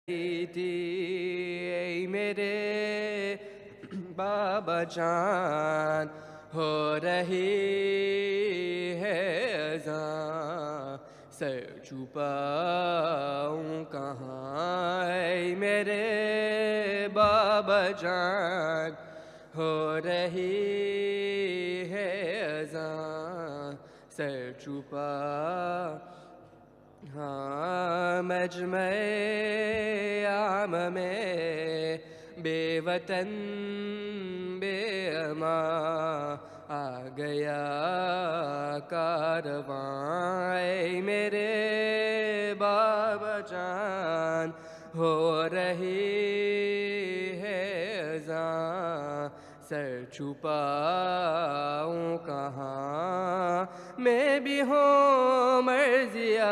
ای میرے بابا جان ہو رہی ہے اذاں سر چھپاؤں کہاں اے میرے بابا جان ہو رہی ہے اذاں سر چھپا ہاں مجمع عام میں بے وطن بے امان آ گیا کارواں اے میرے بابا جان ہو رہی ہے اذاں سر چھپاؤں کہاں میں بھی ہوں مرضیہ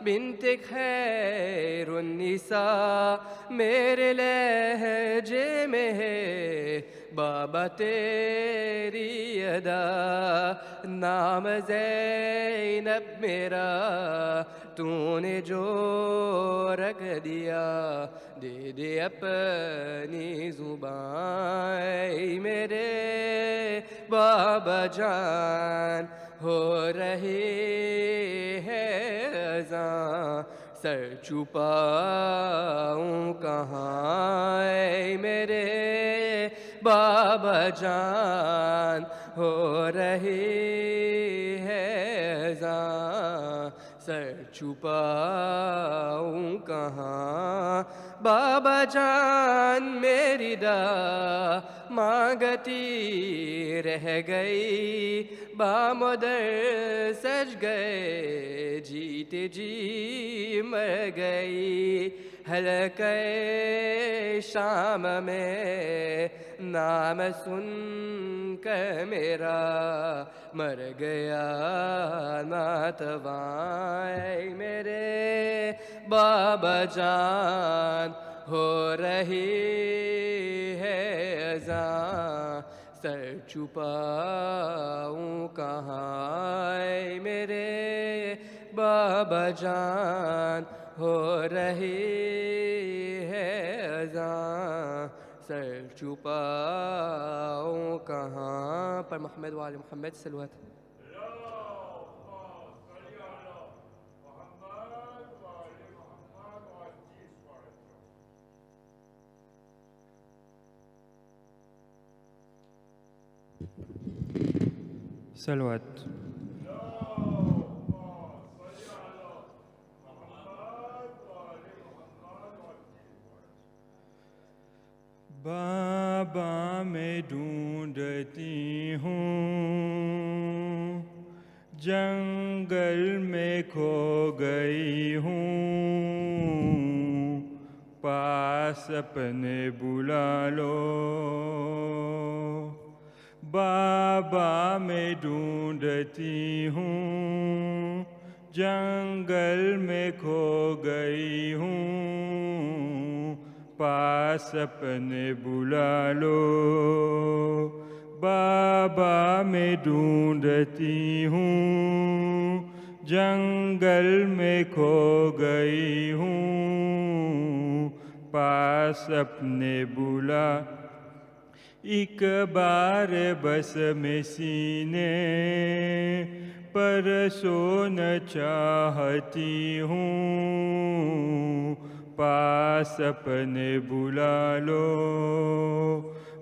بنت خیر النساء میرے لہجے میں ہے بابا تیری ادا نام زینب میرا تو نے جو رکھ دیا دے دے اپنی زبان اے میرے بابا جان ہو رہی ہے اذاں سر چھپاؤں کہاں اے میرے بابا جان ہو رہی ہے اذاں سر چھپاؤں کہاں بابا جان میری دعا مانگتی رہ گئی بامدر سج گئے جیتے جی مر گئی حلقہ شام میں نام سن کر میرا مر گیا ناتواں اے میرے بابا جان ہو رہی ہے اذاں سر چھپاؤں کہاں اے میرے بابا جان ہو رہی ہے اذاں سر چھپاؤں کہاں پر محمد وآل محمد صلوات صلوات بابا میں ڈھونڈتی ہوں جنگل میں کھو گئی ہوں پاس اپنے بلا لو بابا میں ڈھونڈتی ہوں جنگل میں کھو گئی ہوں پاس اپنے بلا لو بابا میں ڈھونڈتی ہوں جنگل میں کھو گئی ہوں پاس اپنے بلا ایک بار بس میں سینے پر سونا چاہتی ہوں پاس اپنے بلا لو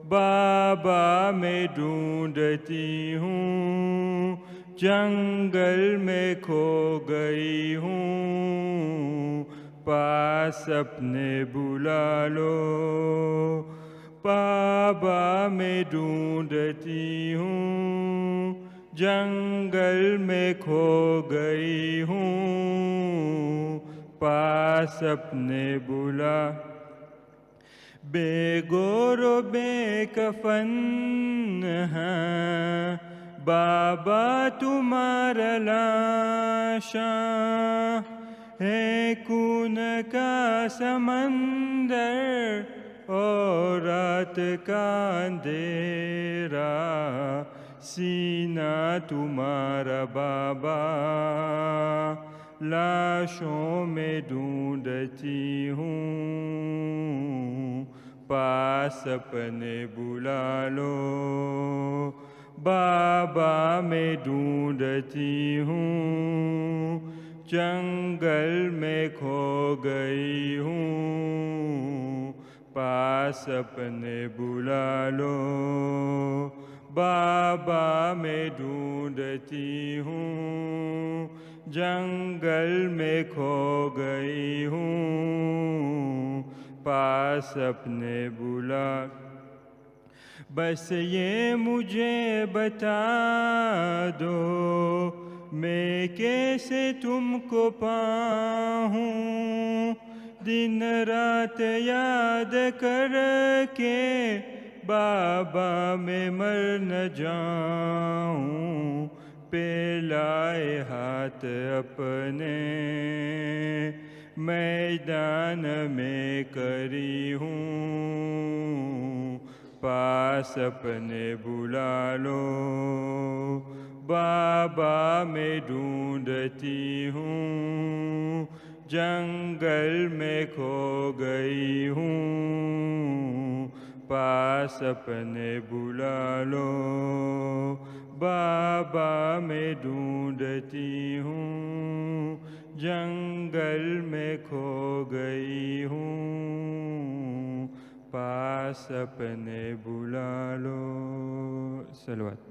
بابا میں ڈھونڈتی ہوں جنگل میں کھو گئی ہوں پاس اپنے بلا لو بابا میں ڈھونڈتی ہوں جنگل میں کھو گئی ہوں پاس اپنے بلا بے گور و بے کفن ہے بابا تمہارا لاشاں ہے خون کا سمندر اور رات کا اندھیرا سینہ تمہارا بابا لاشوں میں ڈھونڈتی ہوں، پاس اپنے بلا لو، بابا میں ڈھونڈتی ہوں، جنگل میں کھو گئی ہوں، پاس اپنے بلا لو، بابا میں ڈھونڈتی ہوں، جنگل میں کھو گئی ہوں، پاس اپنے بلا، بس یہ مجھے بتا دو میں کیسے تم کو پاؤں، دن رات یاد کر کے بابا میں مر نہ جاؤں، پھیلائے ہاتھ اپنے میدان میں کری ہوں، پاس اپنے بلا لو، بابا میں ڈھونڈتی ہوں، جنگل میں کھو گئی ہوں، پاس اپنے بلا لو، بابا میں ڈھونڈتی ہوں، جنگل میں کھو گئی ہوں، پاس اپنے بلا لو۔ صلوات۔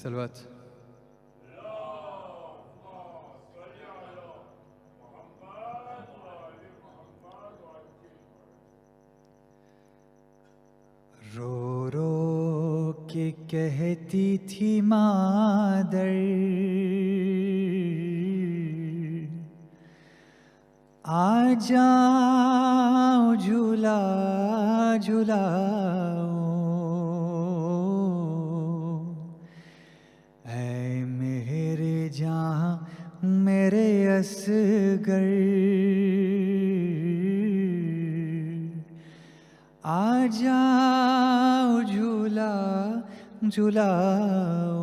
صلوات۔ رو رو کے کہتی تھی مادر، آ جاؤ جھولا جھولاؤ، اے میرے جہاں میرے اصغر، آ جاؤ جھولا جھولاؤ،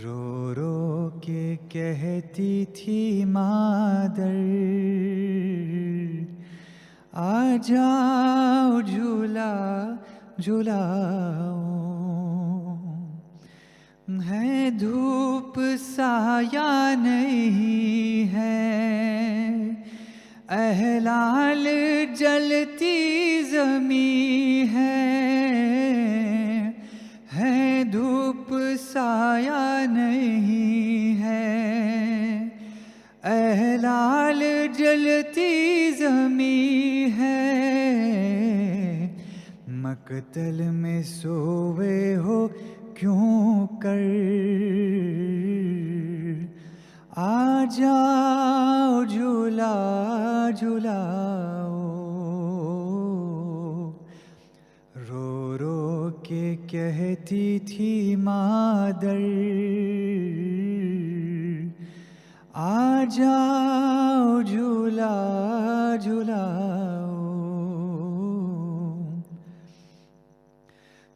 رو رو کے کہتی تھی مادر، آ جاؤ جھولا جھولاؤ، ہے دھوپ سایہ نہیں ہے، اہلال جلتی زمیں ہے دھوپ سایہ نہیں ہے، اہلال جلتی زمیں ہے، مقتل میں سوئے ہو کیوں کر، آ جاؤ جھولا جھولاؤ، رو رو کے کہتی تھی مادر، آ جاؤ جھولا جھولاؤ،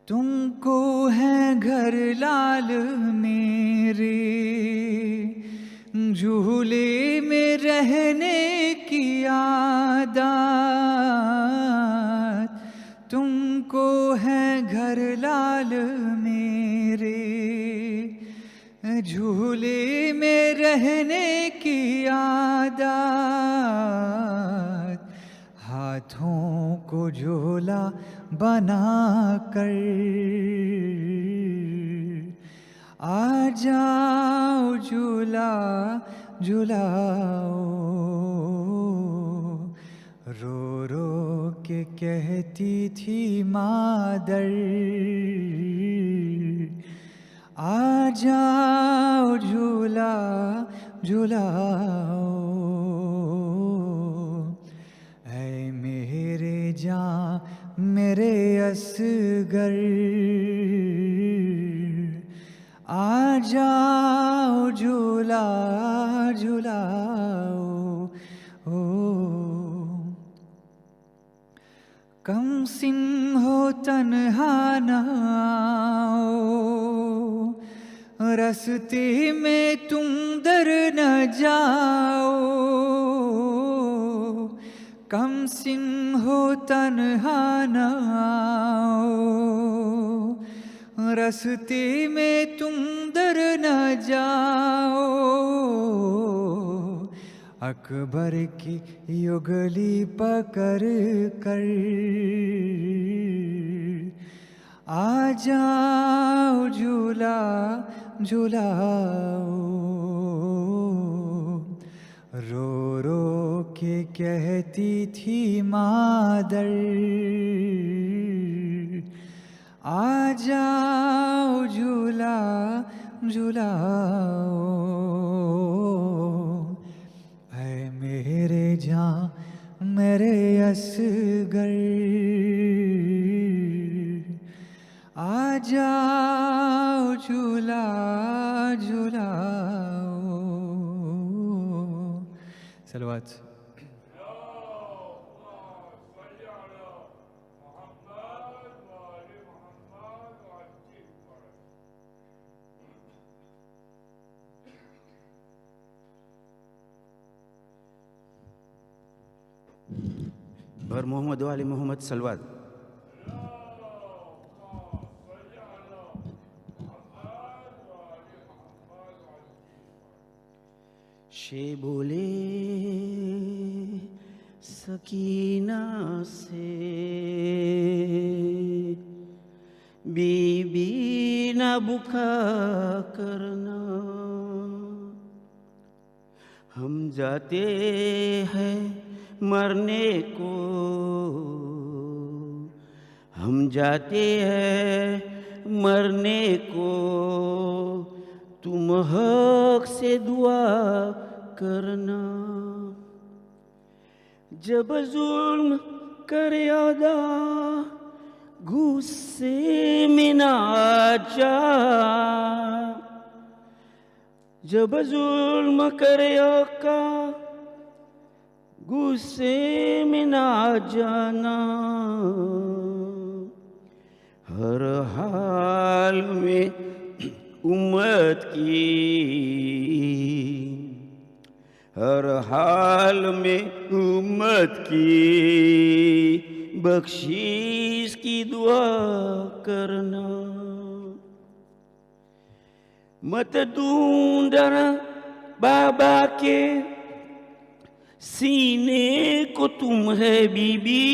تم کو ہے گھر لال میرے، جھولے میں رہنے کی عادت، تم کو ہے گھر لال میرے، جھولے میں رہنے کی عادت، ہاتھوں کو جھولا بنا کر، آ جاؤ جھولا جھولاؤ، رو رو کے کہتی تھی مادر، آ جاؤ جھولا جھولاؤ، اے میرے جاں میرے اصغر، آ جاؤ جھولا جھولاؤ، کم سن ہو تنہا نہ آؤ، راستے میں تم در نہ جاؤ، کم سن ہو تنہا نہ آؤ، راستے میں تم در نہ جاؤ، اکبر کی یگلی پکڑ کر آ جاؤ جھولا جھولاؤ، رو رو کے کہتی تھی مادر آ جاؤ جھولا جھولاؤ، اے میرے جاں میرے اصغر آ جاؤ جھولا جھولاؤ. صلوات. بر محمد و آل محمد صلوات. شے بولے سکینہ سے بی بی نہ بکا کرنا، ہم جاتے ہیں مرنے کو، ہم جاتے ہیں مرنے کو، تم حق سے دعا کرنا، جب ظلم کرے ادا غصے میں نہ آ جا، جب ظلم کرے آقا غصے میں نہ آ جانا، ہر حال میں امت کی، ہر حال میں امت کی بخشش کی دعا کرنا، مت ڈھونڈنا بابا کے سینے کو تم ہے بی بی،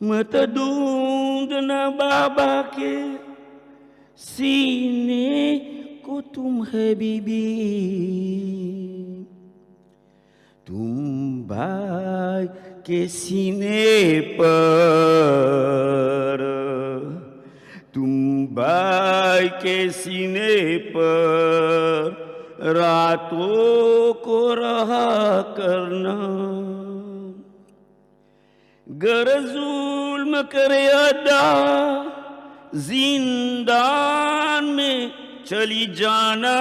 مت ڈھونڈنا بابا کے سینے کو تم ہے بی بی، تم بھائی کے سینے پر، تم بھائی کے سینے پر راتوں کو رہا کرنا، گر ظلم کرے ادا زندان میں چلی جانا،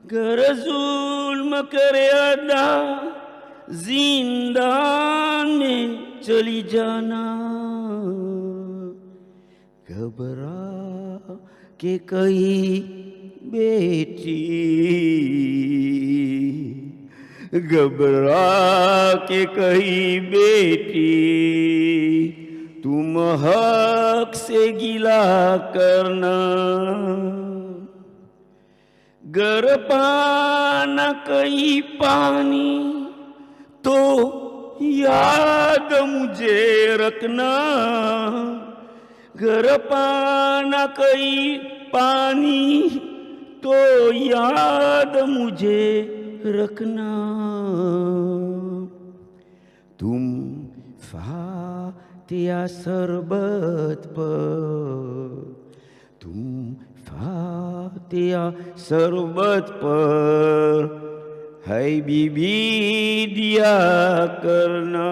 گر ظلم کرے ادا زندان میں چلی جانا، گھبرا کے کئی بیٹی، گھبرا کے کئی بیٹی، تم حق سے گلا کرنا، گر پانا کئی پانی تو یاد مجھے رکھنا، گر پانا کئی پانی تو یاد مجھے رکھنا، تم فاتحہ شربت پر، تم فاتحہ شربت پر ہے بی بی دیا کرنا،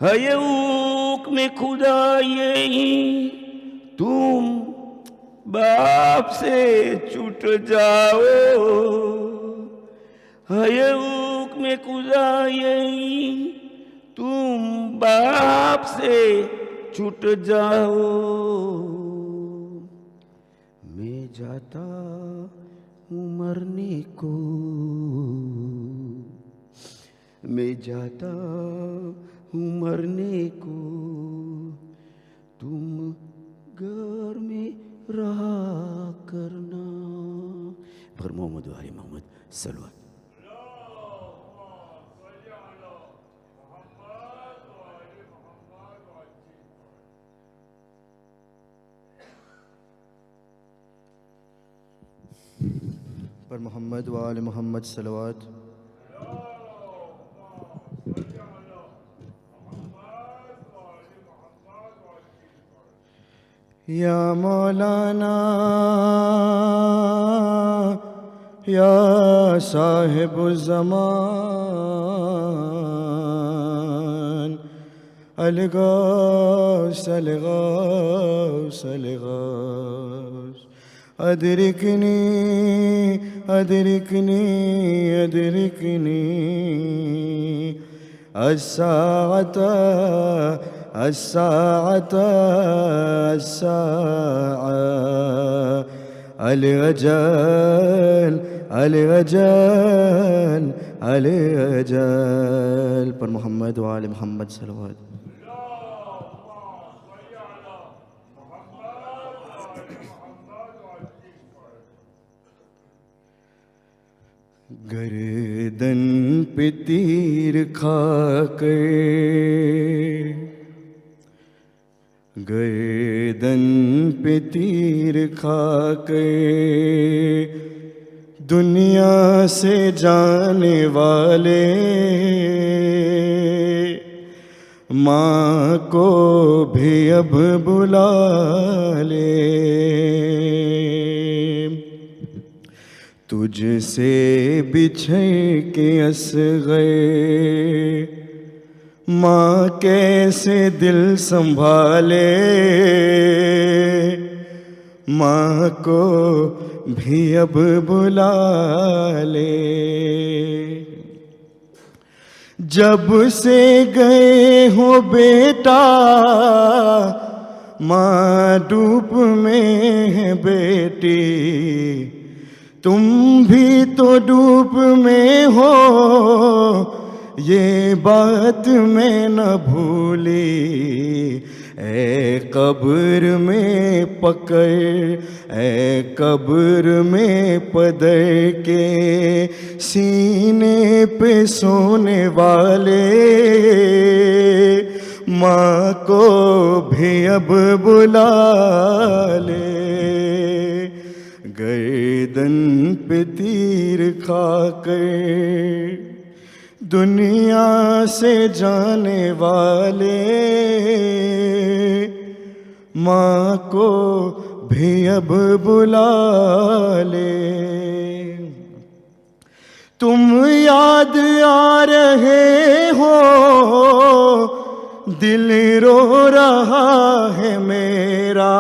ہے حکم خدا یہی تم باپ سے چھوٹ جاؤ، ہے حکم میں کزائی تم باپ سے چھٹ جاؤ. میں جاتا ہوں مرنے کو، میں جاتا ہوں مرنے کو، تم گھر میں رہا کرنا. بغیر محمد و آل محمد صلوات. پر محمد و آل محمد صلوات. یا مولانا یا صاحب الزمان، الغوث الغوث الغوث، ادرکنی ادرکنی ادرکنی الساعة الساعة الساعة، الأجل الأجل الأجل. پر محمد و آل محمد صلوات. گردن پہ تیر کھا کر، گردن پہ تیر کھا کر دنیا سے جانے والے ماں کو بھی اب بلا لے. تجھ سے بچھڑ کے اصغر ماں کیسے دل سنبھالے، ماں کو بھی اب بلا لے. جب سے گئے ہو بیٹا ماں ڈوب میں ہے بیٹی، تم بھی تو ڈوب میں ہو یہ بات میں نہ بھولی. اے قبر میں پکڑ، اے قبر میں پدر کے سینے پہ سونے والے ماں کو بھی اب بلا لے. گردن پہ تیر کھا کر دنیا سے جانے والے ماں کو بھی اب بلا لے. تم یاد آ رہے ہو دل رو رہا ہے میرا،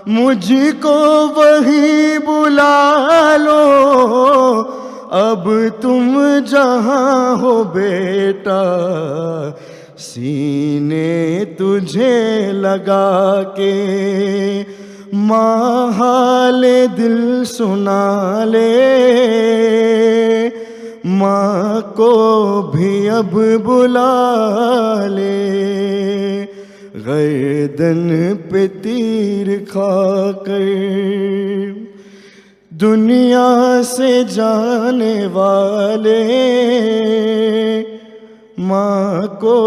مجھ کو وہی بلا لو اب تم جہاں ہو بیٹا. سینے تجھے لگا کے ماں حال دل سنا لے، ماں کو بھی اب بلا لے. گردن پہ تیر کھا کر دنیا سے جانے والے ماں کو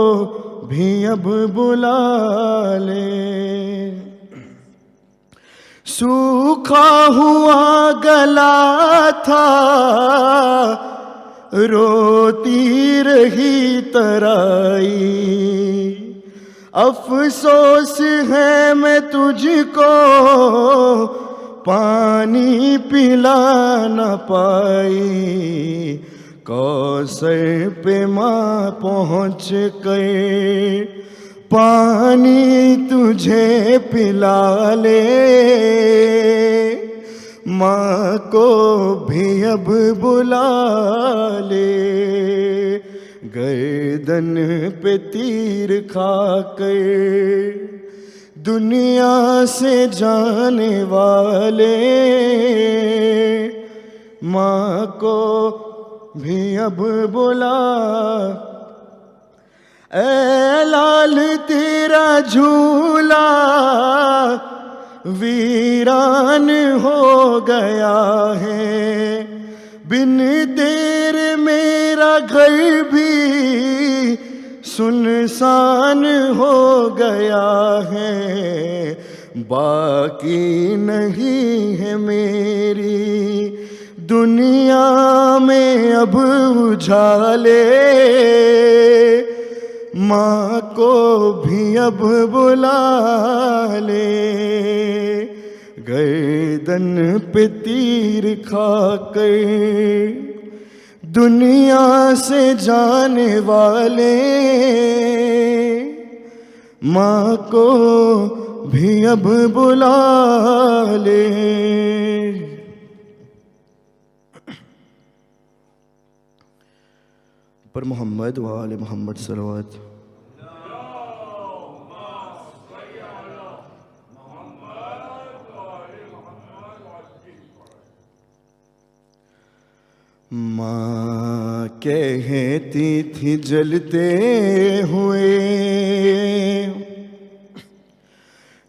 بھی اب بلا لے. سوکھا ہوا گلا تھا روتی رہی ترائی، افسوس ہے میں تجھ کو پانی پلا نہ پائی. کوثر پہ ماں پہنچ کر پانی تجھے پلا لے، ماں کو بھی اب بلا لے. گردن پہ تیر کھا کر دنیا سے جانے والے ماں کو بھی اب بلا، اے لال تیرا جھولا ویران ہو گیا ہے، بن تیرے میرا گھر بھی سنسان ہو گیا ہے، باقی نہیں ہے میری دنیا میں اب اجالے، ماں کو بھی اب بلا لے، گردن پہ تیر کھا کر دنیا سے جانے والے ماں کو بھی اب بلا لے۔ پر محمد و آل محمد صلوات۔ ماں کہتی تھی جلتے ہوئے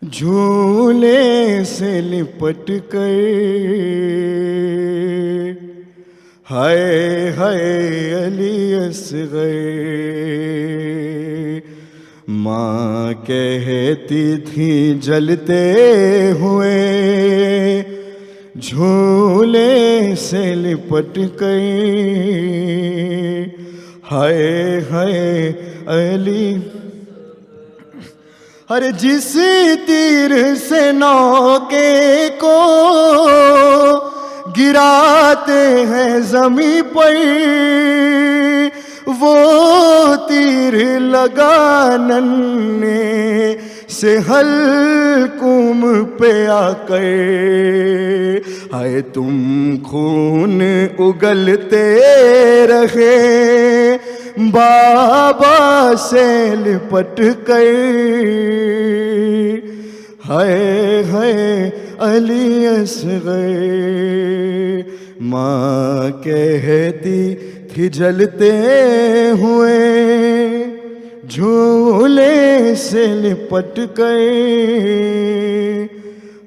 جھولے سے لپٹ کر، ہائے ہائے علی اصغر، ماں کہتی تھی جلتے ہوئے جھولے سے لپٹ کر، ہائے ہائے علی، ہر جس تیر سے نوکے کو گراتے ہیں زمیں پر، وہ تیر لگا ننے سے حلقوم پہ آ کر، ہائے تم خون اگلتے رہے بابا سے لپٹ کر، ہائے ہائے علی اصغر، ماں کہتی تھی جلتے ہوئے جھولے سے لپٹ کر،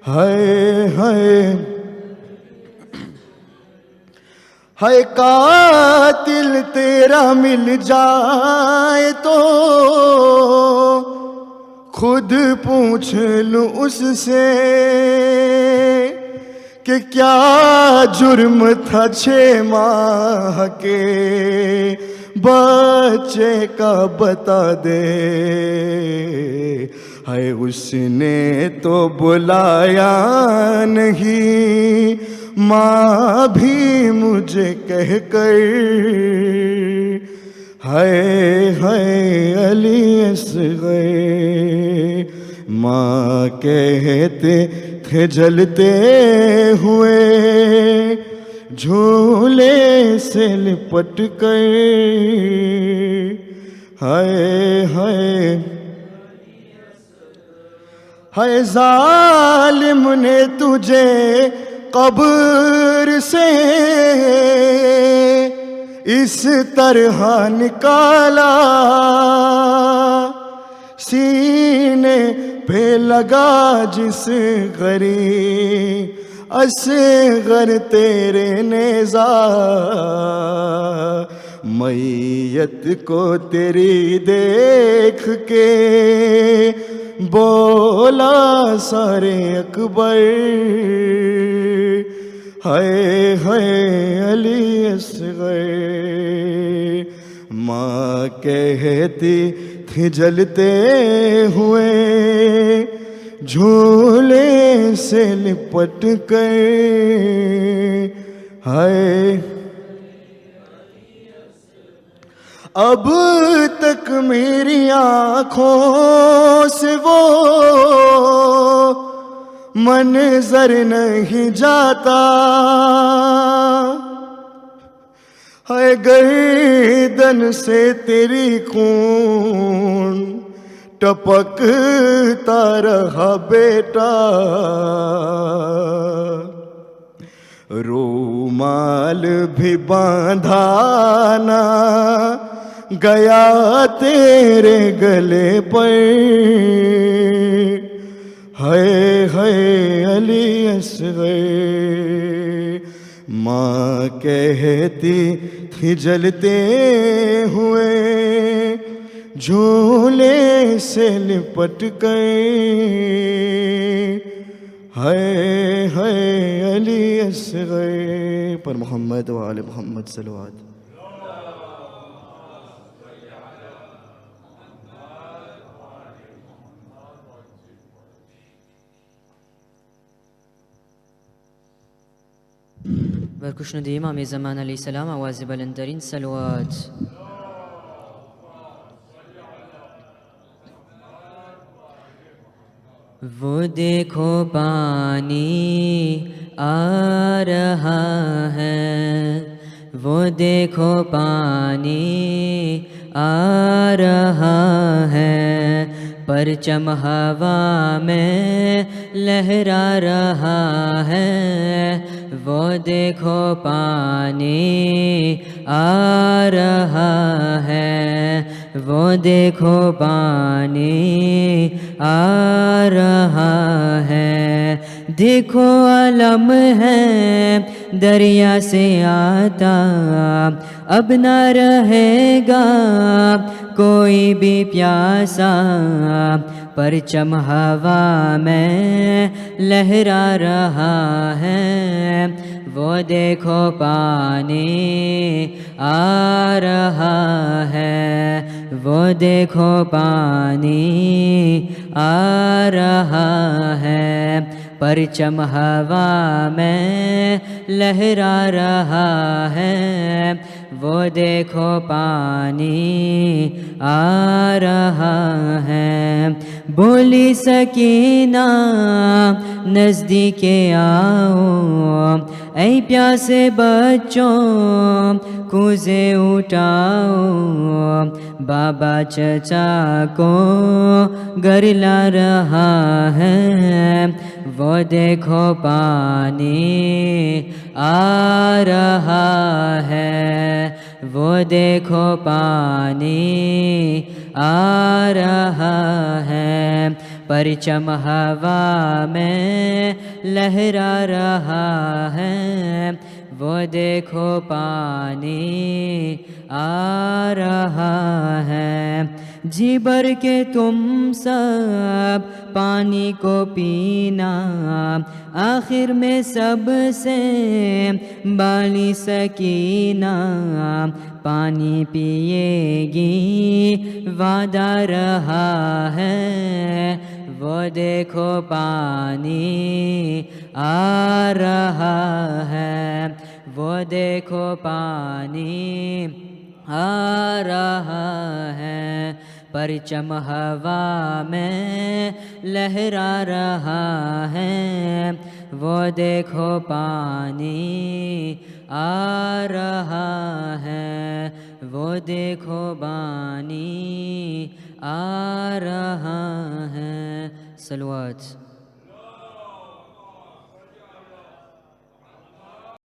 ہائے ہائے ہائے قاتل تیرا مل جائے تو خود پوچھ لوں اس سے کہ کیا جرم تھا 6 ماہ کے بچے کا بتا دے، ہائے اس نے تو بلایا نہیں ماں بھی مجھے کہہ کر، ہائے ہائے علی اصغر، ماں کہتے تھے جلتے ہوئے جھولے سے لپٹ کر، ہائے ہائے ہائے ظالم نے تجھے قبر سے اس طرح نکالا، سینے پہ لگا جس غری اصغر تیرے نیزہ، میت کو تیری دیکھ کے بولا سارے اکبر، ہائے ہائے علی اصغر، ماں کہتی تھی جلتے ہوئے جھولے سے لپٹ کر، ہائے اب تک میری آنکھوں سے وہ منظر نہیں جاتا، ہے گردن سے تیری خون ٹپکتا رہا بیٹا، رومال بھی باندھا نہ گیا تیرے گلے پر، ہے علی اصغر۔ ماں کہتی تھی جلتے ہوئے جھولے سے لپٹ گئے، ہے علی اصغر۔ پر محمد و آل محمد صلوات۔ برکشند امام زمان علیہ السلام آواز بلند ترین صلوات۔ وہ دیکھو پانی آ رہا ہے، وہ دیکھو پانی آ رہا ہے، پرچم ہوا میں لہرا رہا ہے، وہ دیکھو پانی آ رہا ہے، وہ دیکھو پانی آ رہا ہے، دیکھو علم ہے دریا سے آتا، اب نہ رہے گا کوئی بھی پیاسا، پرچم ہوا میں لہرا رہا ہے، وہ دیکھو پانی آ رہا ہے، وہ دیکھو پانی آ رہا ہے، پرچم ہوا میں لہرا رہا ہے، وہ دیکھو پانی آ رہا ہے، بولی سکینہ نزدیک آؤ، اے پیاسے بچوں کوزے اٹھاؤ، بابا چچا کو گرلا رہا ہے، وہ دیکھو پانی آ رہا ہے، وہ دیکھو پانی آ رہا ہے، پرچم ہوا میں لہرا رہا ہے، وہ دیکھو پانی آ رہا ہے، جی بھر کے تم سب پانی کو پینا، آخر میں سب سے بالی سکینہ پانی پیے گی وعدہ رہا ہے، وہ دیکھو پانی آ رہا ہے، وہ دیکھو پانی آ رہا ہے، پرچم ہوا میں لہرا رہا ہے، وہ دیکھو پانی آ رہا ہے، وہ دیکھو پانی آ رہا ہے۔ صلوات۔